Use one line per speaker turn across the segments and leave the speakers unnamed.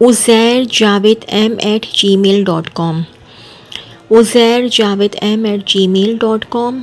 uzairjavedm@gmail.com uzairjavedm@gmail.com।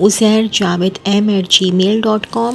uzairjavedm@gmail.com।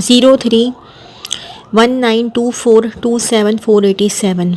03192427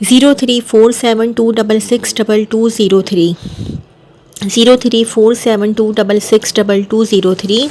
0347266203 0347266203।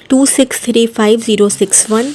03263561।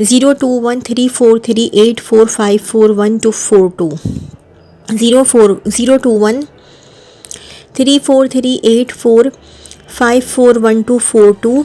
0213438454142 0213438454142।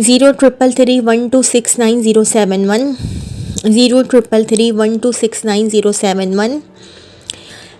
0333126971 0333126971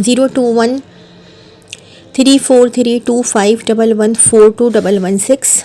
02134325114216।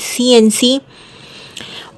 CNC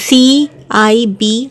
CIB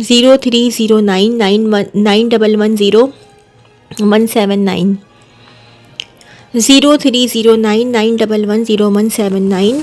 030991100179 030991100179।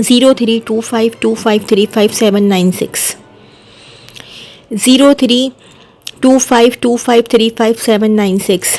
032525359796 032525359796।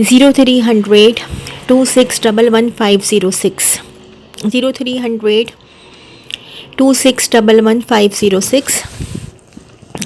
030026111506 030026111506।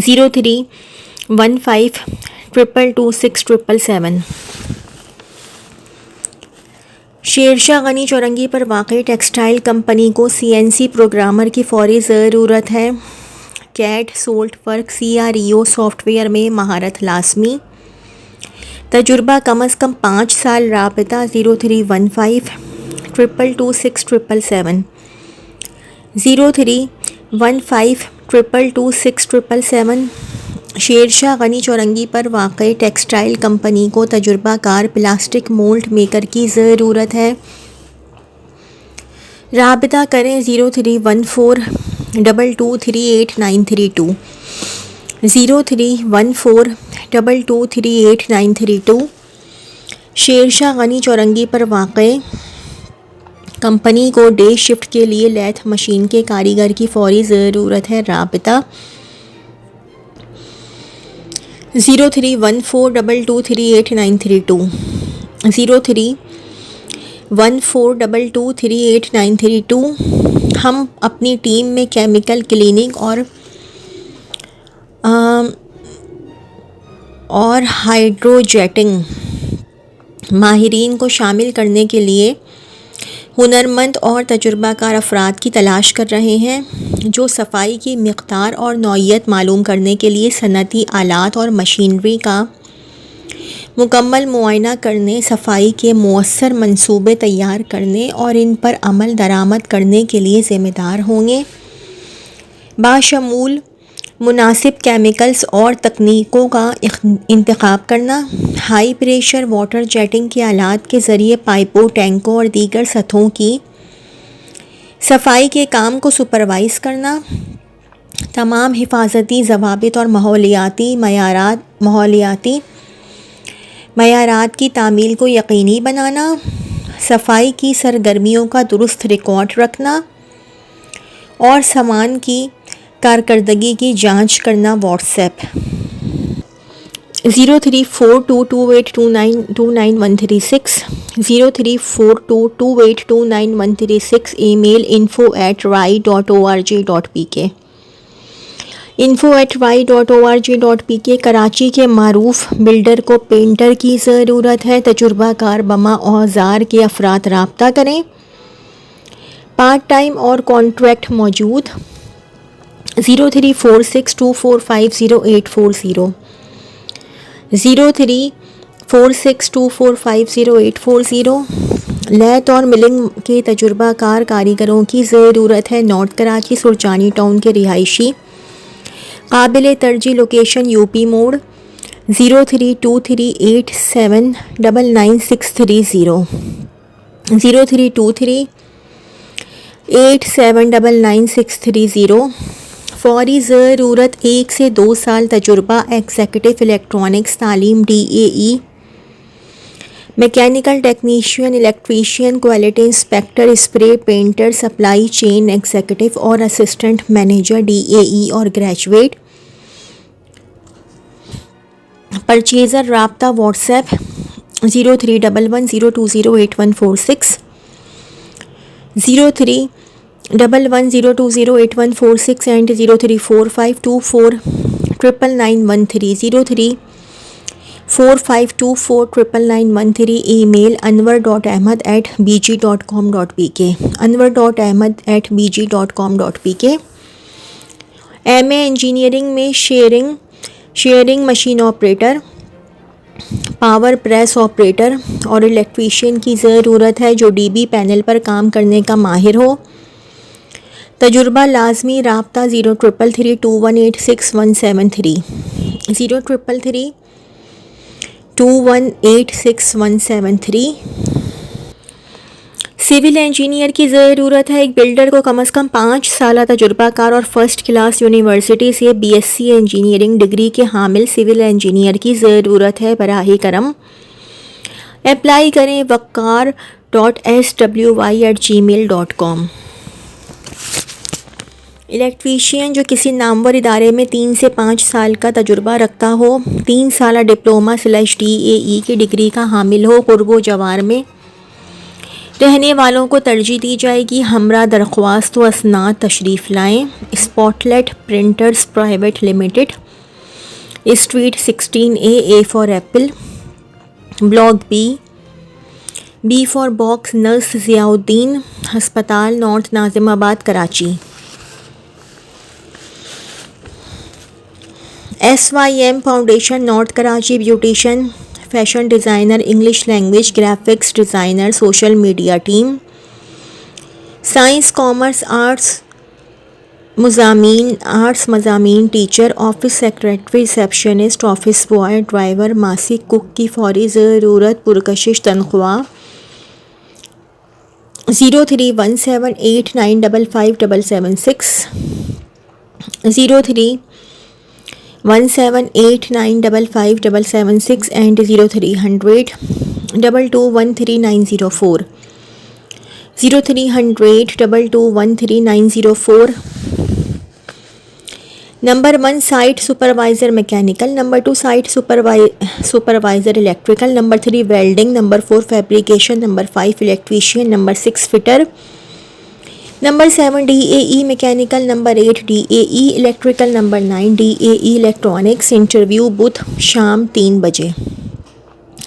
0315222677۔ Sher Shah غنی چورنگی پر واقع ٹیکسٹائل کمپنی کو CNC پروگرامر کی فوری ضرورت ہے۔ CAD solid work CREO software میں مہارت لازمی، تجربہ کم از کم 5 سال، رابطہ 0315222677 0315222677۔ شیرشاہ غنی چورنگی پر واقع ٹیکسٹائل کمپنی کو تجربہ کار پلاسٹک مولڈ میکر کی ضرورت ہے، رابطہ کریں 0314223892 0314223892۔ شیرشاہ غنی چورنگی پر واقع کمپنی کو ڈے شفٹ کے لیے لیتھ مشین کے کاریگر کی فوری ضرورت ہے، رابطہ 0314223892 0314223892۔ ہم اپنی ٹیم میں کیمیکل کلیننگ اور ہائیڈروجیٹنگ ماہرین کو شامل کرنے کے لیے ہنرمند اور تجربہ کار افراد کی تلاش کر رہے ہیں جو صفائی کی مقدار اور نوعیت معلوم کرنے کے لیے صنعتی آلات اور مشینری کا مکمل معائنہ کرنے، صفائی کے مؤثر منصوبے تیار کرنے اور ان پر عمل درآمد کرنے کے لیے ذمہ دار ہوں گے، باشمول مناسب کیمیکلز اور تکنیکوں کا انتخاب کرنا، ہائی پریشر واٹر جیٹنگ کے آلات کے ذریعے پائپوں، ٹینکوں اور دیگر سطحوں کی صفائی کے کام کو سپروائز کرنا، تمام حفاظتی ضوابط اور ماحولیاتی معیارات کی تعمیل کو یقینی بنانا، صفائی کی سرگرمیوں کا درست ریکارڈ رکھنا اور سامان کی کارکردگی کی جانچ کرنا۔ واٹس ایپ 034228292136 034228292136، ای میل info@rai.org.pk info@rai.org.pk۔ کراچی کے معروف بلڈر کو پینٹر کی ضرورت ہے، تجربہ کار بما اوزار کے افراد رابطہ کریں، پارٹ ٹائم اور کانٹریکٹ موجود۔ 0346245080 0346245080۔ لیتھ اور ملنگ کے تجربہ کار کاریگروں کی ضرورت ہے، نارتھ کراچی سرجانی ٹاؤن کے رہائشی، قابل ترجیح لوکیشن UP موڑ، 032387999630 032387999630۔ فوری ضرورت 1 سے 2 سال تجربہ، ایگزیکٹو الیکٹرانکس تعلیم، DAE، mechanical technician, electrician, quality inspector, spray painter, supply chain executive اور اسسٹنٹ مینیجر، DAE اور گریجویٹ۔ پرچیزر رابطہ WhatsApp 0311020846 0311020846 and 0345249913 0345249913۔ Email anwar.ahmed@bg.com.pk anwar.ahmed@bg.com.pk۔ MA engineering میں shearing machine operator, power press operator اور electrician کی ضرورت ہے جو DB panel پر کام کرنے کا ماہر ہو، تجربہ لازمی، رابطہ 0333218617 0333218617۔ سول انجینئر کی ضرورت ہے، ایک بلڈر کو کم از کم 5 سالہ تجربہ کار اور فرسٹ کلاس یونیورسٹی سے BSc انجینئرنگ ڈگری کے حامل سول انجینئر کی ضرورت ہے، براہ کرم اپلائی کریں wakkar.swy@gmail.com۔ الیکٹریشین جو کسی نامور ادارے میں 3 سے 5 سال کا تجربہ رکھتا ہو، 3 سالہ ڈپلومہ/DAE کی ڈگری کا حامل ہو، قرب و جوار میں رہنے والوں کو ترجیح دی جائے گی. ہمراہ درخواست و اسناد تشریف لائیں. Spotlight printers private limited, street 16A, A for apple, block B for box, nurse Ziauddin ہسپتال, north Nazimabad, Karachi. SYM foundation, north Karachi, beautician, fashion designer, English language, graphics designer, social media team. Science, commerce, arts مضامین, teacher, office secretary, receptionist, office boy, driver, ماسک cook کی فوری ضرورت, پرکشش تنخواہ. 0317855776, 0317855776 and 0300221390, 0300221390. Number 1 site supervisor mechanical, number 2 site supervisor electrical, number 3 welding, number 4 fabrication, number 5 electrician, number 6 fitter, number 7 DAE mechanical, number 8 DAE electrical, number 9 DAE electronics. Interview بدھ شام 3 بجے.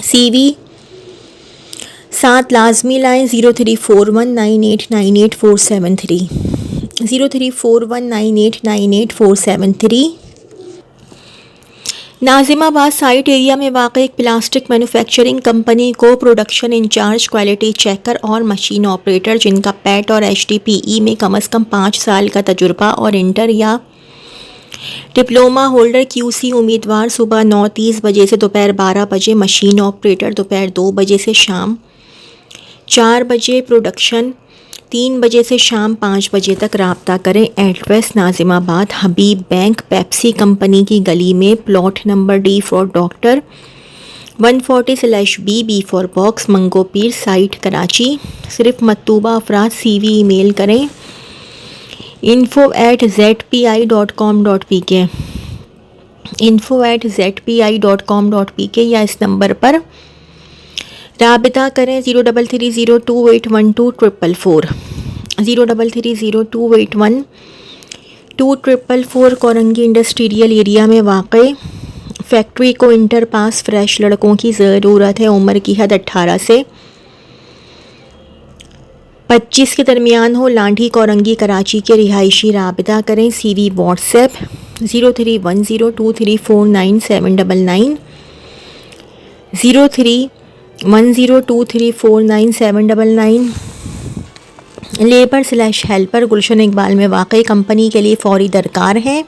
CV 7 لازمی لائیں. 03419898,473, 03419898,473. ناظم آباد سائٹ ایریا میں واقع ایک پلاسٹک مینوفیکچرنگ کمپنی کو پروڈکشن انچارج, کوالٹی چیکر اور مشین آپریٹر جن کا پیٹ اور HTPE میں کم از کم 5 سال کا تجربہ اور انٹر یا ڈپلوما ہولڈر QC امیدوار. صبح 9:30 بجے سے دوپہر 12 بجے, مشین آپریٹر دوپہر 2 بجے سے شام 4 بجے, پروڈکشن 3 بجے سے شام 5 بجے تک. رابطہ کریں. ایڈریس ناظم آباد حبیب بینک پیپسی کمپنی کی گلی میں, plot number D for doctor 140/B, B for box, Mangu Pir, site Karachi. صرف مطلوبہ افراد CV ای میل کریں info@zpi.com.pk, info@zpi.com.pk یا اس نمبر پر رابطہ کریں. 0330281244, 0330281244. کورنگی انڈسٹریل ایریا میں واقع فیکٹری کو انٹر پاس فریش لڑکوں کی ضرورت ہے. عمر کی حد 18 سے 25 کے درمیان ہو. لانڈھی کورنگی کراچی کے رہائشی. رابطہ کریں. CV what's app 0310234979, 0310234979. لیبر/ہیلپر Gulshan Iqbal میں واقع کمپنی کے لیے فوری درکار ہے.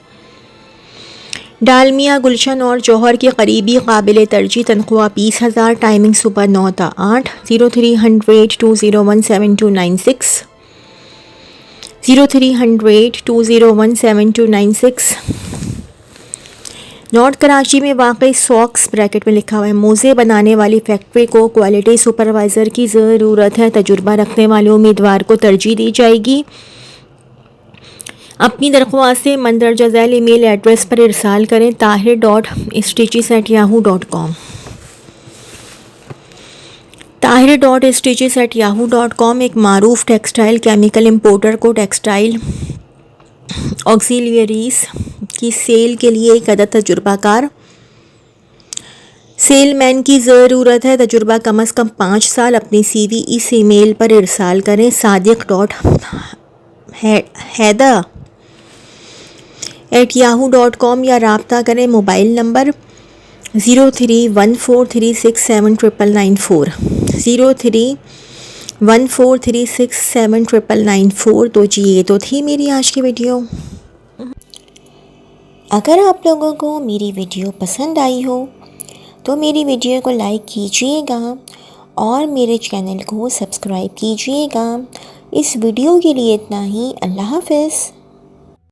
ڈالمیا گلشن اور جوہر کے قریبی, قابل ترجیح, تنخواہ 20,000, ٹائمنگ صبح 9 تا 8. 030020172996, 030020172996. نارتھ کراچی میں واقع ساکس بریکٹ میں لکھا ہوا ہے موزے بنانے والی فیکٹری کو کوالٹی سپروائزر کی ضرورت ہے. تجربہ رکھنے والے امیدوار کو ترجیح دی جائے گی. اپنی درخواستیں مندرجہ ذیل ای میل ایڈریس پر ارسال کریں. tahir.stitches@yahoo.com, tahir.stitches@yahoo.com. ایک معروف ٹیکسٹائل کیمیکل امپورٹر کو ٹیکسٹائل آکسیلیریز کی سیل کے لیے ایک عدد تجربہ کار سیل مین کی ضرورت ہے. تجربہ کم از کم 5 سال. اپنی CV اس ای میل پر ارسال کریں. sadiq.haida@yahoo.com یا رابطہ کریں. Mobile number 0314367994, 0314367994. تو جی یہ تو تھی میری آج کی ویڈیو. اگر آپ لوگوں کو میری ویڈیو پسند آئی ہو تو میری ویڈیو کو لائک کیجیے گا اور میرے چینل کو سبسکرائب کیجیے گا. اس ویڈیو کے لیے اتنا ہی. اللہ حافظ.